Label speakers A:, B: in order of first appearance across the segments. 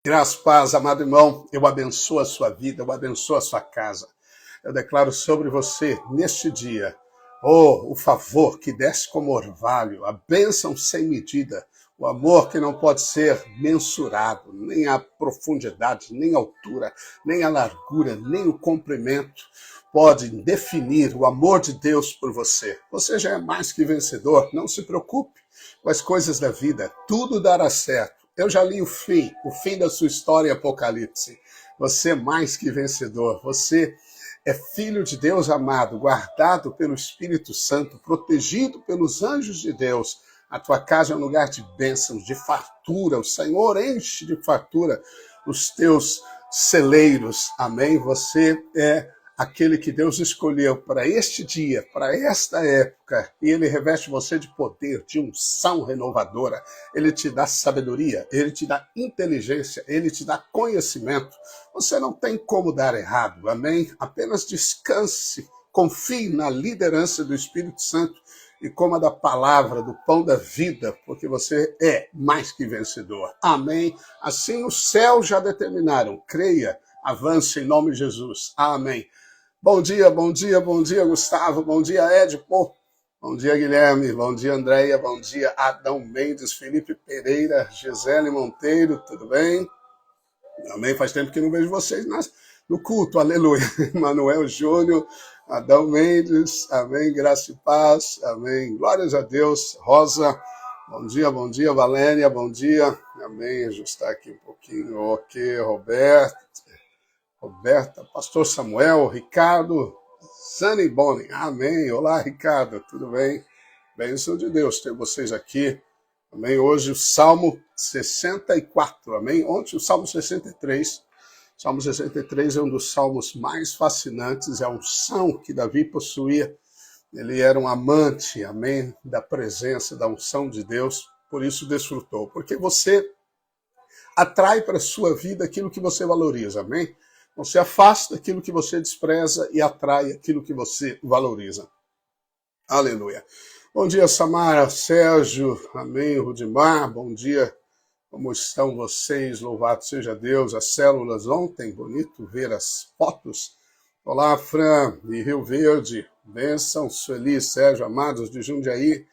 A: Graças, paz, amado irmão, eu abençoo a sua vida, eu abençoo a sua casa. Eu declaro sobre você, neste dia, o favor que desce como orvalho, a bênção sem medida, o amor que não pode ser mensurado, nem a profundidade, nem a altura, nem a largura, nem o comprimento podem definir o amor de Deus por você. Você já é mais que vencedor, não se preocupe com as coisas da vida, tudo dará certo. Eu já li o fim da sua história em Apocalipse. Você é mais que vencedor. Você é filho de Deus amado, guardado pelo Espírito Santo, protegido pelos anjos de Deus. A tua casa é um lugar de bênçãos, de fartura. O Senhor enche de fartura os teus celeiros. Amém? Você é aquele que Deus escolheu para este dia, para esta época, e Ele reveste você de poder, de unção renovadora. Ele te dá sabedoria, Ele te dá inteligência, Ele te dá conhecimento. Você não tem como dar errado, amém? Apenas descanse, confie na liderança do Espírito Santo e coma da palavra, do pão da vida, porque você é mais que vencedor. Amém? Assim os céus já determinaram. Creia, avance em nome de Jesus. Amém. Bom dia, Gustavo. Bom dia, Edipo. Bom dia, Guilherme. Bom dia, Andréia. Bom dia, Adão Mendes, Felipe Pereira, Gisele Monteiro. Tudo bem? Amém. Faz tempo que não vejo vocês no culto. Aleluia. Manuel Júnior, Adão Mendes. Amém. Graça e paz. Amém. Glórias a Deus. Rosa. Bom dia, Valéria. Bom dia. Amém. Ajustar aqui um pouquinho. Ok, Roberta, Pastor Samuel, Ricardo, Sunny Bonnie, amém. Olá, Ricardo, tudo bem? Bênção de Deus ter vocês aqui. Amém. Hoje o Salmo 64, amém. Ontem o Salmo 63. Salmo 63 é um dos salmos mais fascinantes, é a unção que Davi possuía. Ele era um amante, amém, da presença, da unção de Deus, por isso desfrutou. Porque você atrai para a sua vida aquilo que você valoriza, amém? Você afasta aquilo que você despreza e atrai aquilo que você valoriza. Aleluia. Bom dia, Samara, Sérgio, amém, Rudimar, bom dia. Como estão vocês? Louvado seja Deus. As células ontem, bonito ver as fotos. Olá, Fran, de Rio Verde, bênção, Sueli, Sérgio, amados de Jundiaí,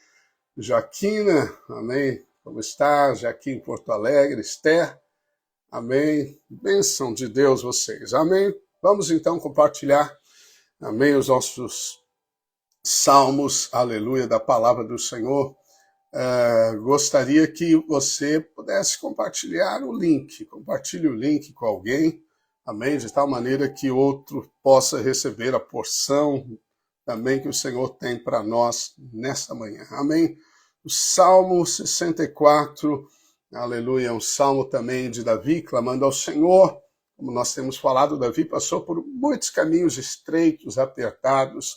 A: Joaquina, amém. Como está? Joaquim, Porto Alegre, Esther. Amém. Bênção de Deus vocês. Amém. Vamos então compartilhar, amém, os nossos salmos, aleluia, da palavra do Senhor. Gostaria que você pudesse compartilhar o link. Compartilhe o link com alguém, amém, de tal maneira que outro possa receber a porção, amém, que o Senhor tem para nós nesta manhã. Amém. O Salmo 64, aleluia, um salmo também de Davi, clamando ao Senhor. Como nós temos falado, Davi passou por muitos caminhos estreitos, apertados.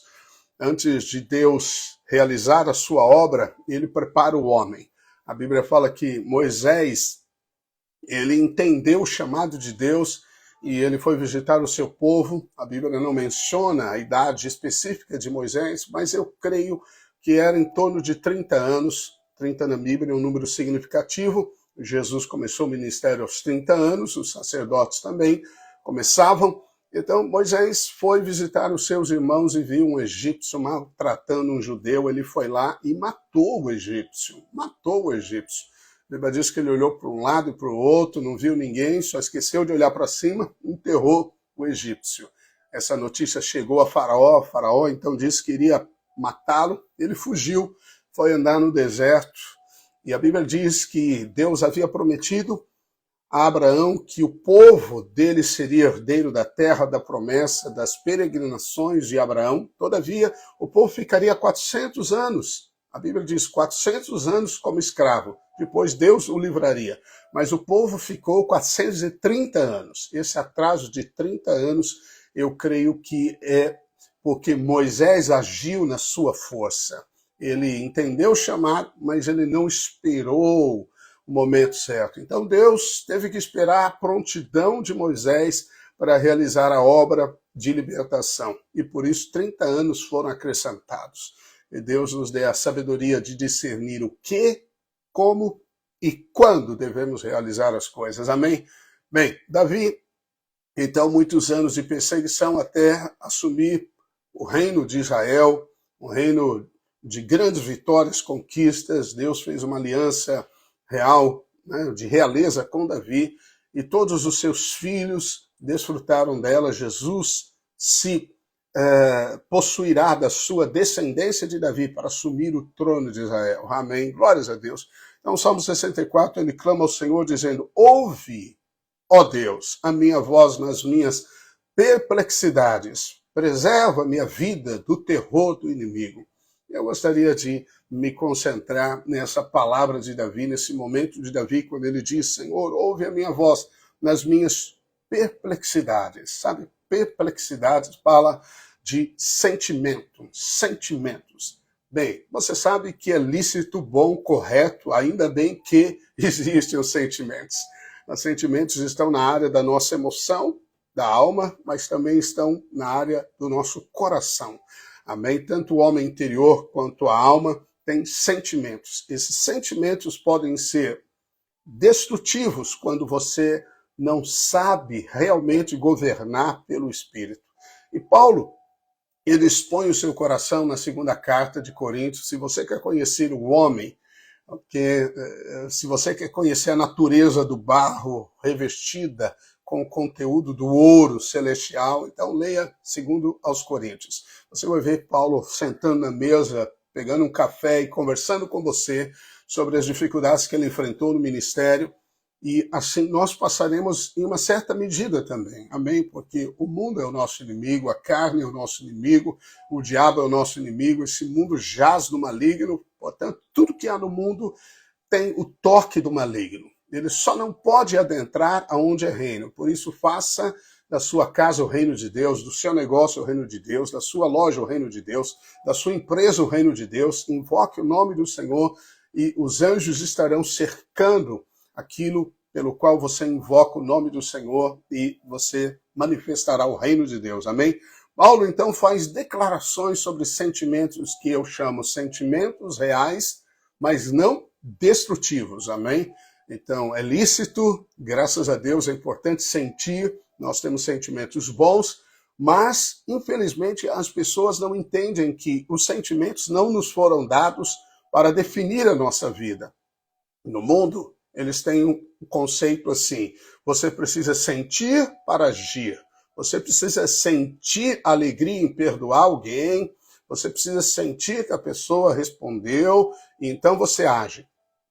A: Antes de Deus realizar a sua obra, ele prepara o homem. A Bíblia fala que Moisés, ele entendeu o chamado de Deus e ele foi visitar o seu povo. A Bíblia não menciona a idade específica de Moisés, mas eu creio que era em torno de 30 anos. 30 na Bíblia é um número significativo. Jesus começou o ministério aos 30 anos, os sacerdotes também começavam. Então Moisés foi visitar os seus irmãos e viu um egípcio maltratando um judeu. Ele foi lá e matou o egípcio. Matou o egípcio. A Bíblia diz que ele olhou para um lado e para o outro, não viu ninguém, só esqueceu de olhar para cima, enterrou o egípcio. Essa notícia chegou a Faraó então disse que iria matá-lo. Ele fugiu, foi andar no deserto. E a Bíblia diz que Deus havia prometido a Abraão que o povo dele seria herdeiro da terra da promessa, das peregrinações de Abraão. Todavia, o povo ficaria 400 anos. A Bíblia diz 400 anos como escravo. Depois Deus o livraria. Mas o povo ficou 430 anos. Esse atraso de 30 anos, eu creio que é porque Moisés agiu na sua força. Ele entendeu o chamado, mas ele não esperou o momento certo. Então Deus teve que esperar a prontidão de Moisés para realizar a obra de libertação. E por isso 30 anos foram acrescentados. E Deus nos dê a sabedoria de discernir o que, como e quando devemos realizar as coisas. Amém? Bem, Davi, então, muitos anos de perseguição até assumir o reino de Israel, um reino de grandes vitórias, conquistas. Deus fez uma aliança real, né, de realeza com Davi, e todos os seus filhos desfrutaram dela. Jesus se possuirá da sua descendência de Davi para assumir o trono de Israel. Amém. Glórias a Deus. Então, Salmo 64, ele clama ao Senhor dizendo: ouve, ó Deus, a minha voz nas minhas perplexidades. Preserva minha vida do terror do inimigo. Eu gostaria de me concentrar nessa palavra de Davi, nesse momento de Davi, quando ele diz: Senhor, ouve a minha voz nas minhas perplexidades. Sabe, perplexidades fala de sentimentos. Bem, você sabe que é lícito, bom, correto, ainda bem que existem os sentimentos. Os sentimentos estão na área da nossa emoção, da alma, mas também estão na área do nosso coração. Amém? Tanto o homem interior quanto a alma tem sentimentos. Esses sentimentos podem ser destrutivos quando você não sabe realmente governar pelo Espírito. E Paulo, ele expõe o seu coração na segunda carta de Coríntios. Se você quer conhecer o homem, porque se você quer conhecer a natureza do barro revestida com o conteúdo do ouro celestial, então leia segundo aos Coríntios. Você vai ver Paulo sentando na mesa, pegando um café e conversando com você sobre as dificuldades que ele enfrentou no ministério, e assim nós passaremos em uma certa medida também, amém? Porque o mundo é o nosso inimigo, a carne é o nosso inimigo, o diabo é o nosso inimigo, esse mundo jaz no maligno, portanto, tudo que há no mundo tem o toque do maligno. Ele só não pode adentrar aonde é reino. Por isso, faça da sua casa o reino de Deus, do seu negócio o reino de Deus, da sua loja o reino de Deus, da sua empresa o reino de Deus. Invoque o nome do Senhor e os anjos estarão cercando aquilo pelo qual você invoca o nome do Senhor e você manifestará o reino de Deus. Amém? Paulo, então, faz declarações sobre sentimentos que eu chamo sentimentos reais, mas não destrutivos. Amém? Então, é lícito, graças a Deus, é importante sentir, nós temos sentimentos bons, mas, infelizmente, as pessoas não entendem que os sentimentos não nos foram dados para definir a nossa vida. No mundo, eles têm um conceito assim: você precisa sentir para agir, você precisa sentir alegria em perdoar alguém, você precisa sentir que a pessoa respondeu, e então você age.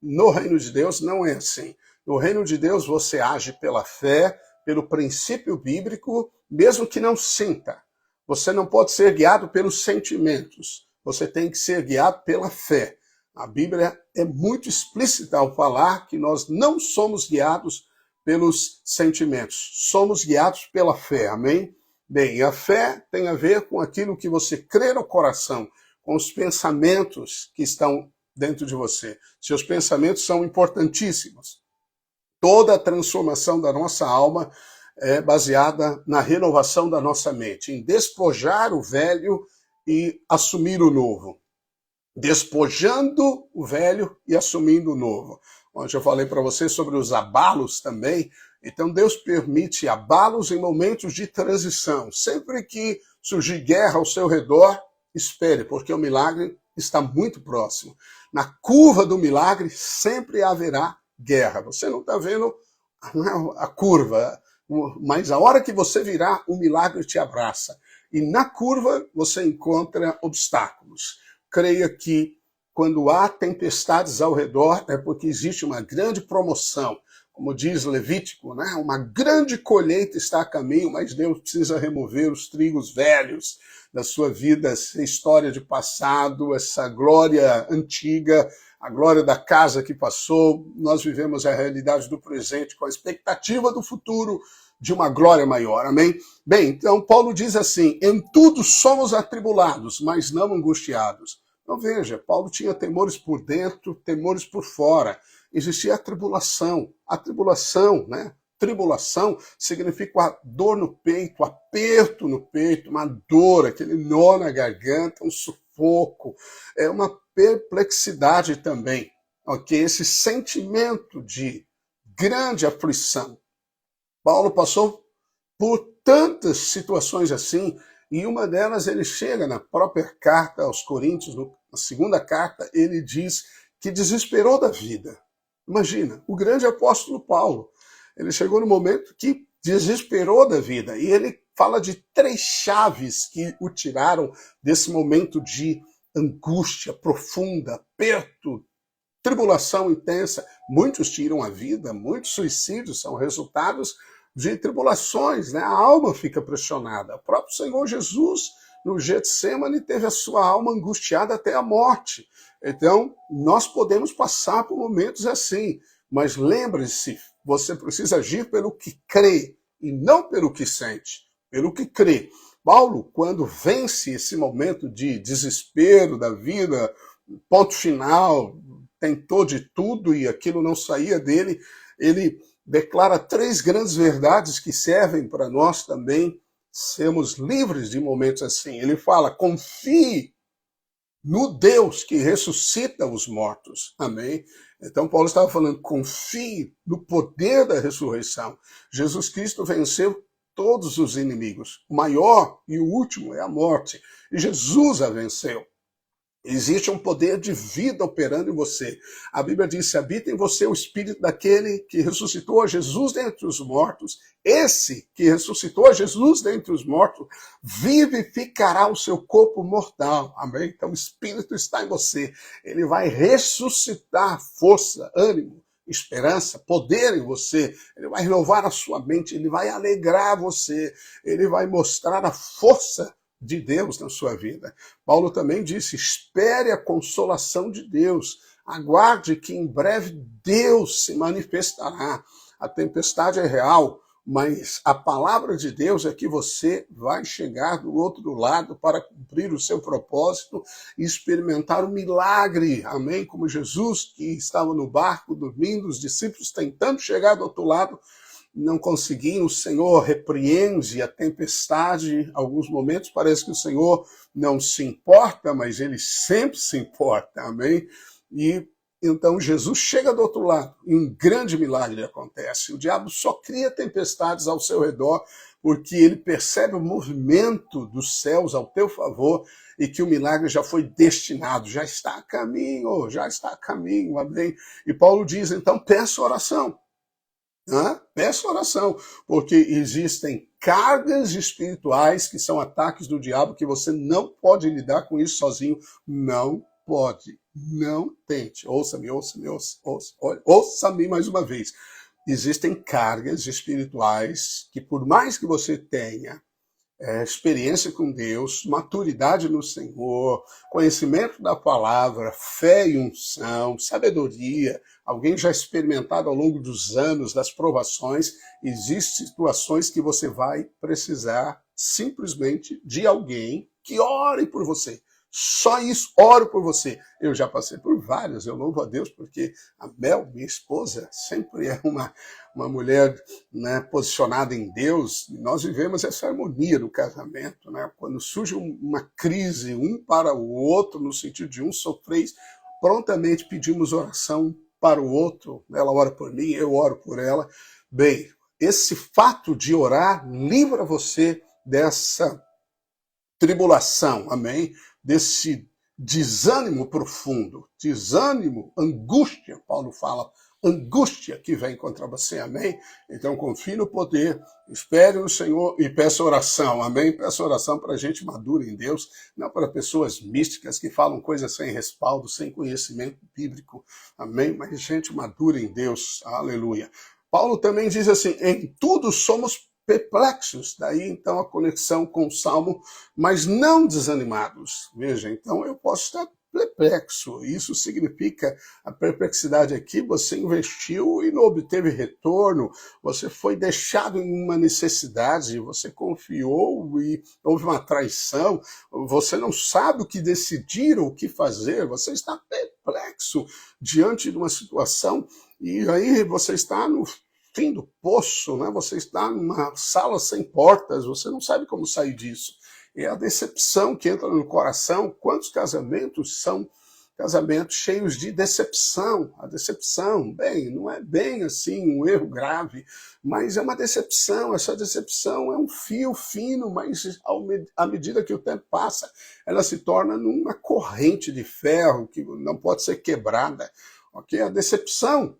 A: No reino de Deus não é assim. No reino de Deus você age pela fé, pelo princípio bíblico, mesmo que não sinta. Você não pode ser guiado pelos sentimentos, você tem que ser guiado pela fé. A Bíblia é muito explícita ao falar que nós não somos guiados pelos sentimentos, somos guiados pela fé, amém? Bem, a fé tem a ver com aquilo que você crê no coração, com os pensamentos que estão dentro de você. Seus pensamentos são importantíssimos. Toda a transformação da nossa alma é baseada na renovação da nossa mente, em despojar o velho e assumir o novo. Despojando o velho e assumindo o novo. Ontem eu falei para você sobre os abalos também. Então Deus permite abalos em momentos de transição. Sempre que surgir guerra ao seu redor, espere, porque o milagre está muito próximo. Na curva do milagre sempre haverá guerra. Você não está vendo a curva, mas a hora que você virar, o milagre te abraça. E na curva você encontra obstáculos. Creia que quando há tempestades ao redor é porque existe uma grande promoção. Como diz Levítico, né? Uma grande colheita está a caminho, mas Deus precisa remover os trigos velhos da sua vida, essa história de passado, essa glória antiga, a glória da casa que passou. Nós vivemos a realidade do presente com a expectativa do futuro de uma glória maior, amém? Bem, então Paulo diz assim: em tudo somos atribulados, mas não angustiados. Então veja, Paulo tinha temores por dentro, temores por fora. Existia a tribulação, né? Tribulação significa a dor no peito, aperto no peito, uma dor, aquele nó na garganta, um sufoco, é uma perplexidade também, ok? Esse sentimento de grande aflição. Paulo passou por tantas situações assim, e uma delas ele chega na própria carta aos Coríntios, na segunda carta, ele diz que desesperou da vida. Imagina, o grande apóstolo Paulo, ele chegou no momento que desesperou da vida, e ele fala de 3 chaves que o tiraram desse momento de angústia profunda, aperto, tribulação intensa. Muitos tiram a vida, muitos suicídios são resultados de tribulações, né? A alma fica pressionada. O próprio Senhor Jesus, no Getsemane, teve a sua alma angustiada até a morte. Então, nós podemos passar por momentos assim, mas lembre-se, você precisa agir pelo que crê e não pelo que sente, pelo que crê. Paulo, quando vence esse momento de desespero da vida, ponto final, tentou de tudo e aquilo não saía dele, ele declara 3 grandes verdades que servem para nós também sermos livres de momentos assim. Ele fala: confie no Deus que ressuscita os mortos. Amém? Então Paulo estava falando, confie no poder da ressurreição. Jesus Cristo venceu todos os inimigos. O maior e o último é a morte. E Jesus a venceu. Existe um poder de vida operando em você. A Bíblia diz: se habita em você o espírito daquele que ressuscitou a Jesus dentre os mortos. Esse que ressuscitou a Jesus dentre os mortos vivificará o seu corpo mortal. Amém? Então o espírito está em você. Ele vai ressuscitar força, ânimo, esperança, poder em você. Ele vai renovar a sua mente, ele vai alegrar você, ele vai mostrar a força de Deus na sua vida. Paulo também disse: espere a consolação de Deus, aguarde que em breve Deus se manifestará. A tempestade é real, mas a palavra de Deus é que você vai chegar do outro lado para cumprir o seu propósito e experimentar o milagre. Amém? Como Jesus, que estava no barco dormindo, os discípulos tentando chegar do outro lado, não conseguiam, o Senhor repreende a tempestade. Alguns momentos parece que o Senhor não se importa, mas ele sempre se importa, amém? E então Jesus chega do outro lado e um grande milagre acontece. O diabo só cria tempestades ao seu redor porque ele percebe o movimento dos céus ao teu favor e que o milagre já foi destinado, já está a caminho, amém? E Paulo diz, então, peça oração. Peça oração, porque existem cargas espirituais que são ataques do diabo que você não pode lidar com isso sozinho. Não pode. Não tente. Ouça-me mais uma vez. Existem cargas espirituais que, por mais que você tenha experiência com Deus, maturidade no Senhor, conhecimento da palavra, fé e unção, sabedoria, alguém já experimentado ao longo dos anos, das provações, existem situações que você vai precisar simplesmente de alguém que ore por você. Só isso, oro por você. Eu já passei por várias, eu louvo a Deus, porque a Mel, minha esposa, sempre é uma mulher, né, posicionada em Deus. Nós vivemos essa harmonia no casamento, né? Quando surge uma crise, um para o outro, no sentido de um sofrer, prontamente pedimos oração para o outro. Ela ora por mim, eu oro por ela. Bem, esse fato de orar livra você dessa tribulação, amém? Desse desânimo profundo, desânimo, angústia, Paulo fala, angústia que vem contra você, amém? Então confie no poder, espere no Senhor e peça oração, amém? Peça oração para gente madura em Deus, não para pessoas místicas que falam coisas sem respaldo, sem conhecimento bíblico, amém? Mas gente madura em Deus, aleluia. Paulo também diz assim, em tudo somos perplexos, daí então a conexão com o Salmo, mas não desanimados. Veja, então eu posso estar perplexo, isso significa, a perplexidade aqui, você investiu e não obteve retorno, você foi deixado em uma necessidade, você confiou e houve uma traição, você não sabe o que decidir ou o que fazer, você está perplexo diante de uma situação e aí você está no fim do poço, né? Você está numa sala sem portas, você não sabe como sair disso. É a decepção que entra no coração. Quantos casamentos são casamentos cheios de decepção. A decepção, bem, não é bem assim um erro grave, mas é uma decepção. Essa decepção é um fio fino, mas à medida que o tempo passa, ela se torna numa corrente de ferro que não pode ser quebrada. Ok? A decepção,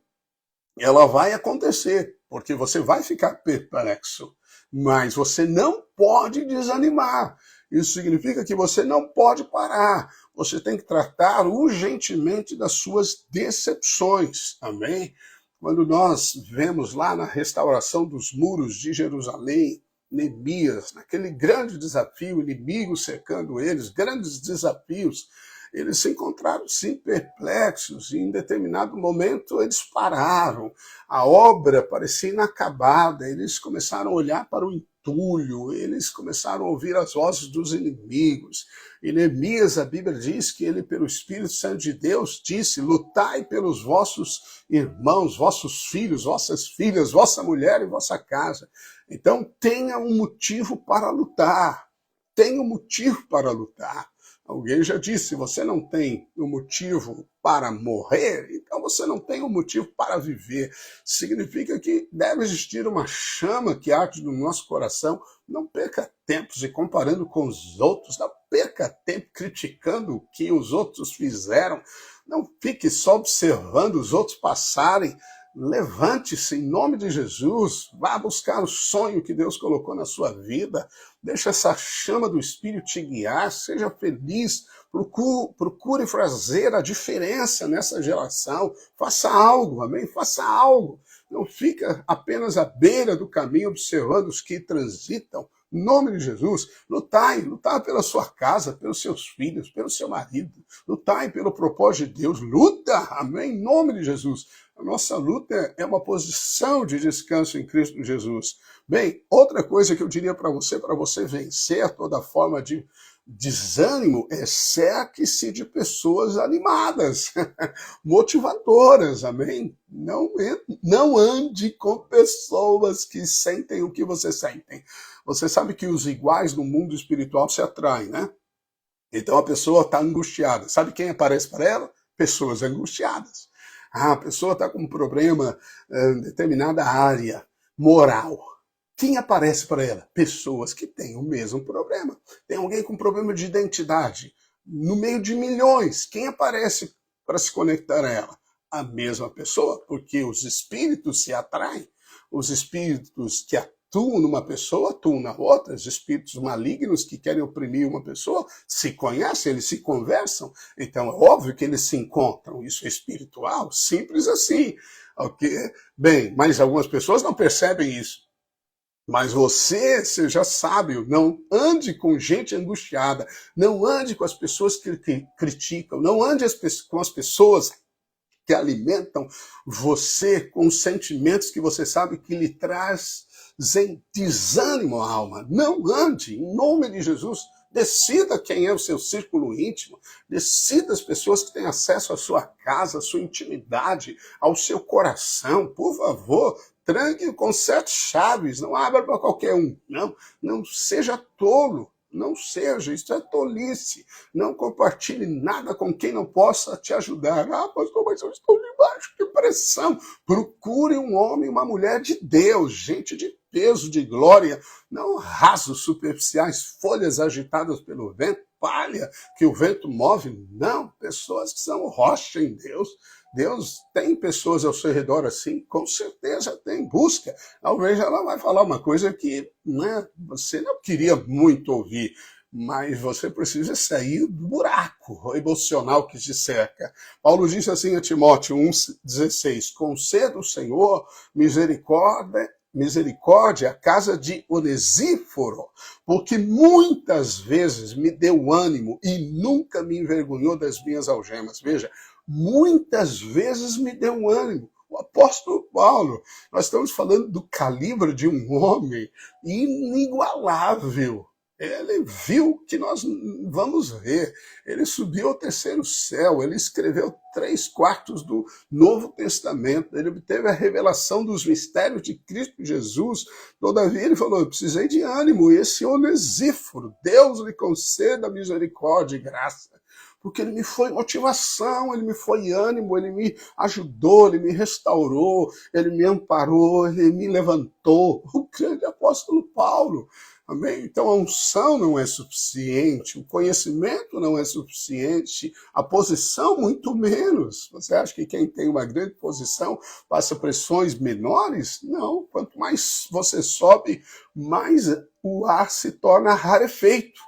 A: ela vai acontecer, porque você vai ficar perplexo, mas você não pode desanimar. Isso significa que você não pode parar. Você tem que tratar urgentemente das suas decepções. Amém? Quando nós vemos lá na restauração dos muros de Jerusalém, Neemias, naquele grande desafio, inimigos cercando eles, grandes desafios, eles se encontraram sim perplexos e em determinado momento eles pararam. A obra parecia inacabada, eles começaram a olhar para o entulho, eles começaram a ouvir as vozes dos inimigos. E Neemias, a Bíblia diz que ele, pelo Espírito Santo de Deus, disse: lutai pelos vossos irmãos, vossos filhos, vossas filhas, vossa mulher e vossa casa. Então tenha um motivo para lutar. Tenha um motivo para lutar. Alguém já disse, se você não tem um motivo para morrer, então você não tem um motivo para viver. Significa que deve existir uma chama que arde no nosso coração. Não perca tempo se comparando com os outros, não perca tempo criticando o que os outros fizeram, não fique só observando os outros passarem. Levante-se em nome de Jesus, vá buscar o sonho que Deus colocou na sua vida, deixa essa chama do Espírito te guiar, seja feliz, procure fazer a diferença nessa geração, faça algo, amém? Faça algo, não fica apenas à beira do caminho observando os que transitam. Em nome de Jesus, lutai pela sua casa, pelos seus filhos, pelo seu marido, lutai pelo propósito de Deus, luta, amém? Em nome de Jesus. A nossa luta é uma posição de descanso em Cristo Jesus. Bem, outra coisa que eu diria para você vencer toda forma de desânimo, é cerque-se de pessoas animadas, motivadoras, amém? Não ande com pessoas que sentem o que você sente. Você sabe que os iguais no mundo espiritual se atraem, né? Então a pessoa está angustiada. Sabe quem aparece para ela? Pessoas angustiadas. A pessoa está com um problema em determinada área moral. Quem aparece para ela? Pessoas que têm o mesmo problema. Tem alguém com problema de identidade. No meio de milhões, quem aparece para se conectar a ela? A mesma pessoa, porque os espíritos se atraem. Os espíritos que atuam numa pessoa, atuam na outra. Os espíritos malignos que querem oprimir uma pessoa se conhecem, eles se conversam. Então é óbvio que eles se encontram. Isso é espiritual, simples assim. Ok? Bem, mas algumas pessoas não percebem isso. Mas você seja sábio, não ande com gente angustiada, não ande com as pessoas que criticam, não ande com as pessoas que alimentam você com sentimentos que você sabe que lhe trazem desânimo à alma. Não ande, em nome de Jesus. Decida quem é o seu círculo íntimo, decida as pessoas que têm acesso à sua casa, à sua intimidade, ao seu coração. Por favor, tranque com 7 chaves, não abra para qualquer um. Não seja tolo, não seja, isso é tolice. Não compartilhe nada com quem não possa te ajudar. Ah, pastor, mas eu estou debaixo de pressão. Procure um homem, uma mulher de Deus, gente de peso, de glória, não rasos superficiais, folhas agitadas pelo vento, palha que o vento move, não, pessoas que são rocha em Deus. Deus tem pessoas ao seu redor assim, com certeza tem, busca. Talvez ela vai falar uma coisa que você não queria muito ouvir, mas você precisa sair do buraco emocional que te cerca. Paulo disse assim a Timóteo 1,16, conceda o Senhor misericórdia à casa de Onesíforo, porque muitas vezes me deu ânimo e nunca me envergonhou das minhas algemas. Veja, muitas vezes me deu ânimo. O apóstolo Paulo, nós estamos falando do calibre de um homem inigualável. Ele viu que nós vamos ver. Ele subiu ao 3º céu, ele escreveu 3/4 do Novo Testamento, ele obteve a revelação dos mistérios de Cristo Jesus. Todavia ele falou, eu precisei de ânimo, e esse Onesíforo, Deus lhe conceda misericórdia e graça. porque ele me foi motivação, ele me foi ânimo, ele me ajudou, ele me restaurou, ele me amparou, ele me levantou. O grande apóstolo Paulo. Amém? Então a unção não é suficiente, o conhecimento não é suficiente, a posição muito menos. Você acha que quem tem uma grande posição passa pressões menores? Não, quanto mais você sobe, mais o ar se torna rarefeito,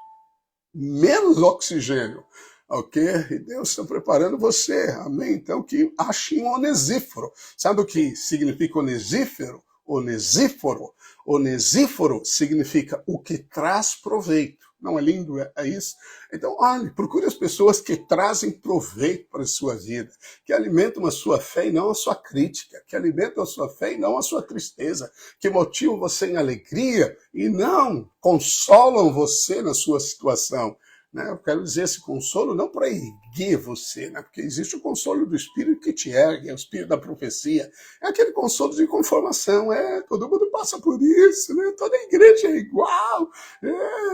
A: menos oxigênio. Ok? E Deus está preparando você. Amém? Então que ache um onesíforo. Sabe o que significa onesíforo? Onesíforo. Onesíforo significa o que traz proveito. Não é lindo? É isso? Então, olhe, procure as pessoas que trazem proveito para a sua vida, que alimentam a sua fé e não a sua crítica, que alimentam a sua fé e não a sua tristeza, que motivam você em alegria e não consolam você na sua situação. Né? Eu quero dizer esse consolo não para erguer você, né? Porque existe o consolo do Espírito que te ergue, é o Espírito da profecia. É aquele consolo de conformação, todo mundo passa por isso, né? Toda igreja é igual,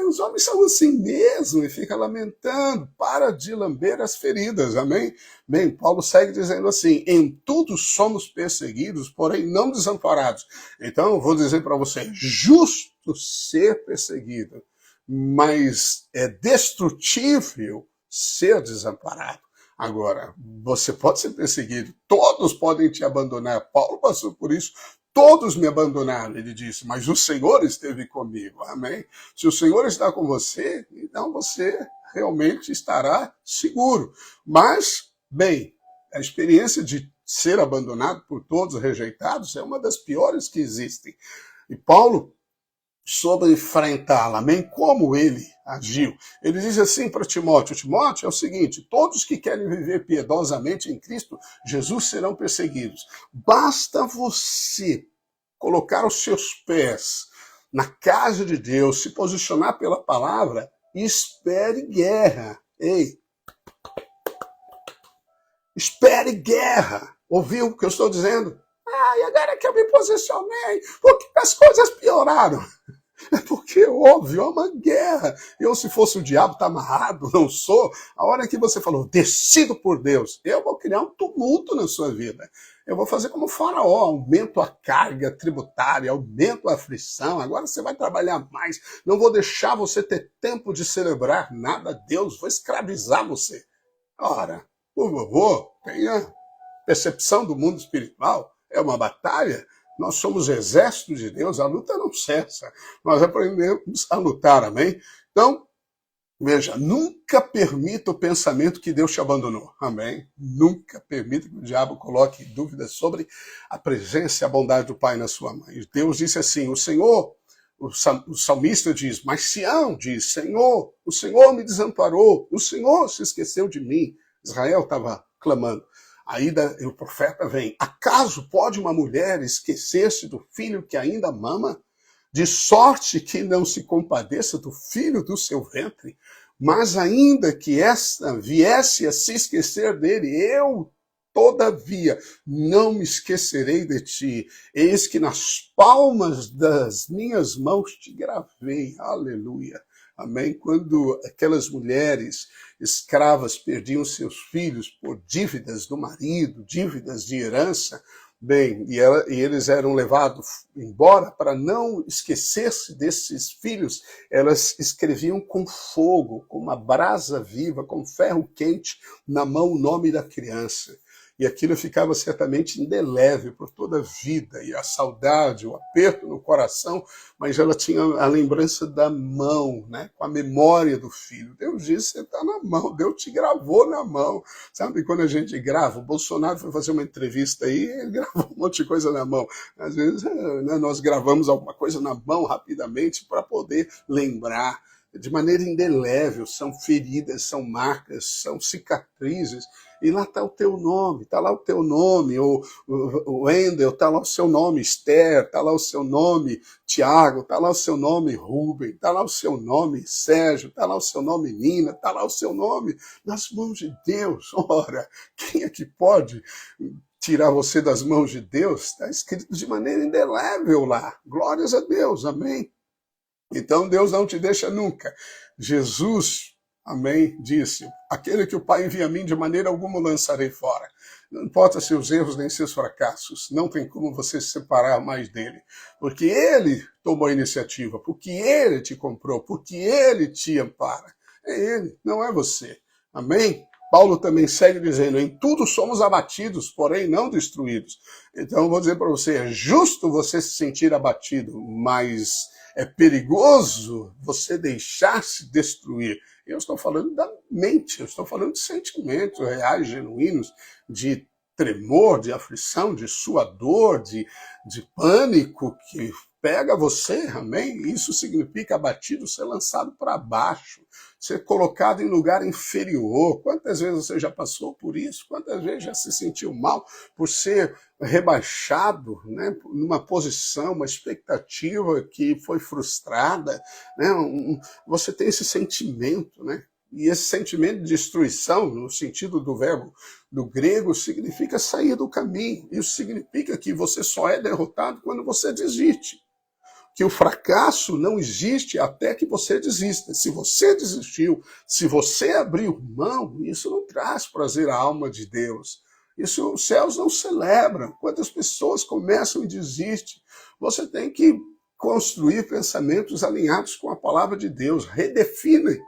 A: os homens são assim mesmo, e fica lamentando, para de lamber as feridas, amém? Bem, Paulo segue dizendo assim, em tudo somos perseguidos, porém não desamparados. Então eu vou dizer para você, justo ser perseguido, mas é destrutível ser desamparado. Agora, você pode ser perseguido, todos podem te abandonar. Paulo passou por isso, todos me abandonaram, ele disse, mas o Senhor esteve comigo, amém? Se o Senhor está com você, então você realmente estará seguro. Mas, bem, a experiência de ser abandonado por todos, rejeitados, é uma das piores que existem. E Paulo sobre enfrentá-la, amém? Como ele agiu. Ele diz assim para Timóteo, Timóteo é o seguinte, todos que querem viver piedosamente em Cristo Jesus serão perseguidos. Basta você colocar os seus pés na casa de Deus, se posicionar pela palavra e espere guerra. Ei, espere guerra. Ouviu o que eu estou dizendo? E agora que eu me posicionei, porque as coisas pioraram. É porque, óbvio, é uma guerra. Eu, se fosse o diabo, tá amarrado, não sou. A hora que você falou, decido por Deus, eu vou criar um tumulto na sua vida. Eu vou fazer como Faraó, aumento a carga tributária, aumento a aflição, agora você vai trabalhar mais, não vou deixar você ter tempo de celebrar nada a Deus, vou escravizar você. Ora, por favor, tenha percepção do mundo espiritual, é uma batalha. Nós somos exército de Deus, a luta não cessa. Nós aprendemos a lutar, amém? Então, veja, nunca permita o pensamento que Deus te abandonou, amém? Nunca permita que o diabo coloque dúvidas sobre a presença e a bondade do Pai na sua mãe. Deus disse assim, o Senhor, o salmista diz, mas Sião diz, Senhor, o Senhor me desamparou, o Senhor se esqueceu de mim. Israel estava clamando. Aí o profeta vem, acaso pode uma mulher esquecer-se do filho que ainda mama? De sorte que não se compadeça do filho do seu ventre? Mas ainda que esta viesse a se esquecer dele, eu, todavia, não me esquecerei de ti. Eis que nas palmas das minhas mãos te gravei. Aleluia. Amém? Quando aquelas mulheres escravas perdiam seus filhos por dívidas do marido, dívidas de herança, bem, e eles eram levados embora para não esquecer-se desses filhos, elas escreviam com fogo, com uma brasa viva, com ferro quente na mão o nome da criança. E aquilo ficava certamente indelével por toda a vida, e a saudade, o aperto no coração, mas ela tinha a lembrança da mão, né? Com a memória do filho. Deus disse, você está na mão, Deus te gravou na mão. Sabe quando a gente grava? O Bolsonaro foi fazer uma entrevista aí, ele gravou um monte de coisa na mão. Às vezes nós gravamos alguma coisa na mão rapidamente para poder lembrar. De maneira indelével, são feridas, são marcas, são cicatrizes, e lá está o teu nome, está lá o teu nome, o Wendel, está lá o seu nome, Esther, está lá o seu nome, Tiago, está lá o seu nome, Rubem, está lá o seu nome, Sérgio, está lá o seu nome, Nina, está lá o seu nome, nas mãos de Deus. Ora, quem é que pode tirar você das mãos de Deus? Está escrito de maneira indelével lá, glórias a Deus, amém? Então Deus não te deixa nunca. Jesus amém, disse: aquele que o Pai envia a mim, de maneira alguma o lançarei fora. Não importa seus erros nem seus fracassos, não tem como você se separar mais dele. Porque ele tomou a iniciativa, porque ele te comprou, porque ele te ampara. É ele, não é você. Amém? Paulo também segue dizendo: em tudo somos abatidos, porém não destruídos. Então eu vou dizer para você, é justo você se sentir abatido, mas é perigoso você deixar-se destruir. Eu estou falando da mente, eu estou falando de sentimentos reais, genuínos, de tremor, de aflição, de suador, de pânico que pega você, amém? Isso significa abatido, ser lançado para baixo, ser colocado em lugar inferior. Quantas vezes você já passou por isso? Quantas vezes já se sentiu mal por ser rebaixado, né, numa posição, uma expectativa que foi frustrada, né? Você tem esse sentimento, né? E esse sentimento de destruição, no sentido do verbo do grego, significa sair do caminho. Isso significa que você só é derrotado quando você desiste. Que o fracasso não existe até que você desista. Se você desistiu, se você abriu mão, isso não traz prazer à alma de Deus. Isso os céus não celebram. Quantas pessoas começam e desistem? Você tem que construir pensamentos alinhados com a palavra de Deus. Redefina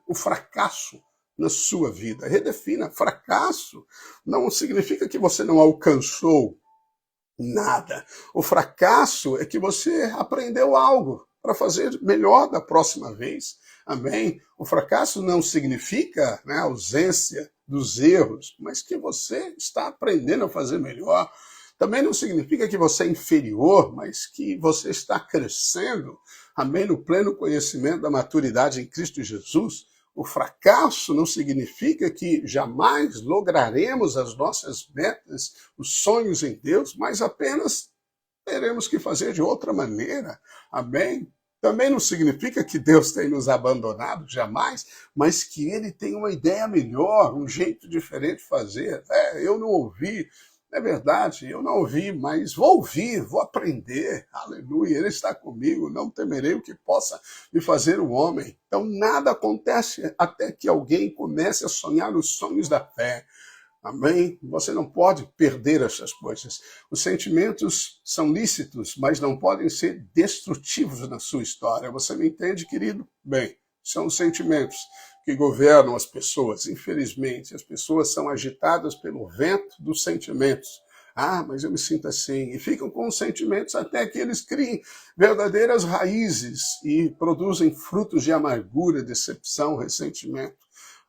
A: o fracasso na sua vida. Redefina. Fracasso não significa que você não alcançou nada. O fracasso é que você aprendeu algo para fazer melhor da próxima vez. Amém? O fracasso não significa, né, a ausência dos erros, mas que você está aprendendo a fazer melhor. Também não significa que você é inferior, mas que você está crescendo, amém, no pleno conhecimento da maturidade em Cristo Jesus. O fracasso não significa que jamais lograremos as nossas metas, os sonhos em Deus, mas apenas teremos que fazer de outra maneira. Amém? Também não significa que Deus tem nos abandonado, jamais, mas que Ele tem uma ideia melhor, um jeito diferente de fazer. Eu não ouvi. É verdade, eu não ouvi, mas vou ouvir, vou aprender. Aleluia, Ele está comigo, não temerei o que possa me fazer um homem. Então nada acontece até que alguém comece a sonhar os sonhos da fé. Amém? Você não pode perder essas coisas. Os sentimentos são lícitos, mas não podem ser destrutivos na sua história. Você me entende, querido? Bem, são os sentimentos que governam as pessoas. Infelizmente, as pessoas são agitadas pelo vento dos sentimentos. Ah, mas eu me sinto assim. E ficam com os sentimentos até que eles criem verdadeiras raízes e produzem frutos de amargura, decepção, ressentimento.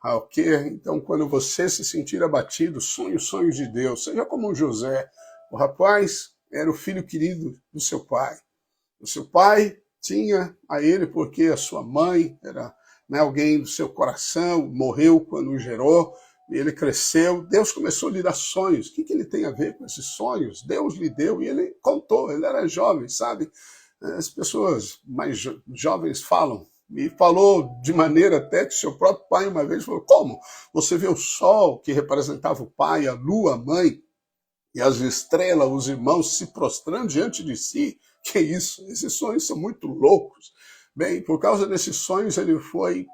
A: Ah, ok? Então, quando você se sentir abatido, sonhe os sonhos de Deus. Seja como um José. O rapaz era o filho querido do seu pai. O seu pai tinha a ele porque a sua mãe era, né, alguém do seu coração, morreu quando o gerou, e ele cresceu. Deus começou a lhe dar sonhos. O que ele tem a ver com esses sonhos? Deus lhe deu e ele contou. Ele era jovem, sabe? As pessoas mais jovens falam. E falou de maneira até que seu próprio pai uma vez falou: como? Você vê o sol, que representava o pai, a lua, a mãe, e as estrelas, os irmãos se prostrando diante de si? Que isso? Esses sonhos são muito loucos. Bem, por causa desses sonhos, ele foi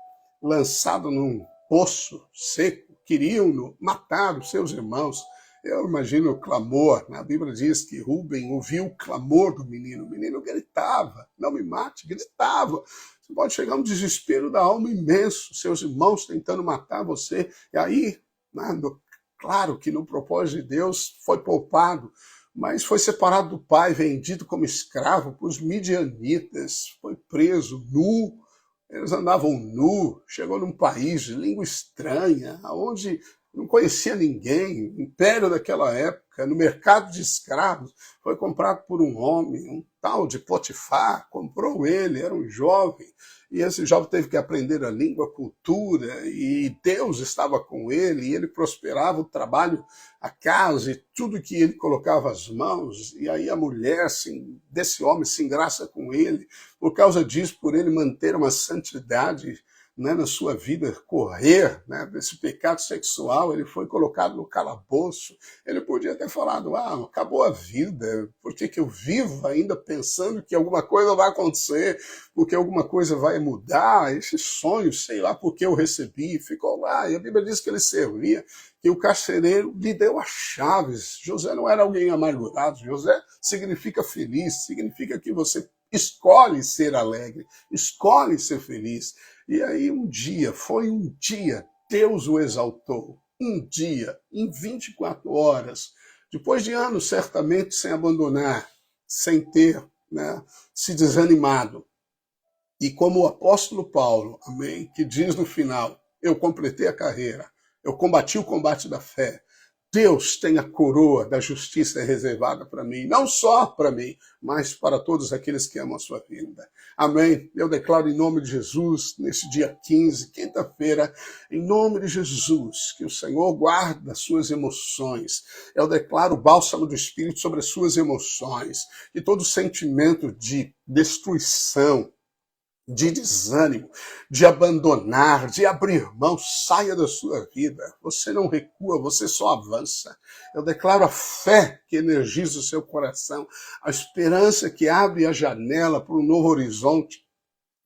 A: lançado num poço seco. Queriam-no matar os seus irmãos. Eu imagino o clamor. A Bíblia diz que Rúben ouviu o clamor do menino. O menino gritava: não me mate, gritava. Você pode chegar a um desespero da alma imenso, seus irmãos tentando matar você. E aí, claro que no propósito de Deus foi poupado, mas foi separado do pai, vendido como escravo por os midianitas, foi preso, nu. Eles andavam nu, chegou num país de língua estranha, onde não conhecia ninguém, império daquela época, no mercado de escravos, foi comprado por um homem, um tal de Potifar, comprou ele, era um jovem, e esse jovem teve que aprender a língua, a cultura, e Deus estava com ele, e ele prosperava o trabalho, a casa, e tudo que ele colocava as mãos, e aí a mulher desse homem se engraça com ele, por causa disso, por ele manter uma santidade né, na sua vida correr, né, desse pecado sexual, ele foi colocado no calabouço. Ele podia ter falado, acabou a vida, por que que eu vivo ainda pensando que alguma coisa vai acontecer, porque alguma coisa vai mudar, esse sonho, sei lá por que eu recebi, ficou lá. E a Bíblia diz que ele servia, que o carcereiro lhe deu as chaves. José não era alguém amargurado, José significa feliz, significa que você escolhe ser alegre, escolhe ser feliz. E aí foi um dia, Deus o exaltou. Um dia, em 24 horas, depois de anos certamente sem abandonar, sem ter, né, se desanimado. E como o apóstolo Paulo, amém, que diz no final, eu completei a carreira, eu combati o combate da fé, Deus tem a coroa da justiça reservada para mim, não só para mim, mas para todos aqueles que amam a sua vida. Amém? Eu declaro em nome de Jesus, nesse dia 15, quinta-feira, em nome de Jesus, que o Senhor guarda as suas emoções. Eu declaro o bálsamo do Espírito sobre as suas emoções, e todo sentimento de destruição, de desânimo, de abandonar, de abrir mão, saia da sua vida. Você não recua, você só avança. Eu declaro a fé que energiza o seu coração, a esperança que abre a janela para um novo horizonte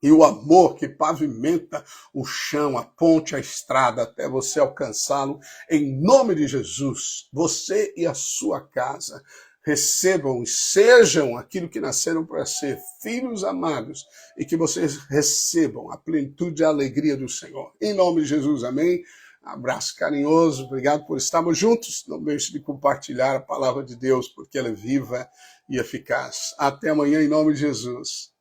A: e o amor que pavimenta o chão, a ponte, a estrada, até você alcançá-lo. Em nome de Jesus, você e a sua casa recebam e sejam aquilo que nasceram para ser, filhos amados, e que vocês recebam a plenitude e a alegria do Senhor. Em nome de Jesus, amém? Abraço carinhoso, obrigado por estarmos juntos. Não deixe de compartilhar a palavra de Deus, porque ela é viva e eficaz. Até amanhã, em nome de Jesus.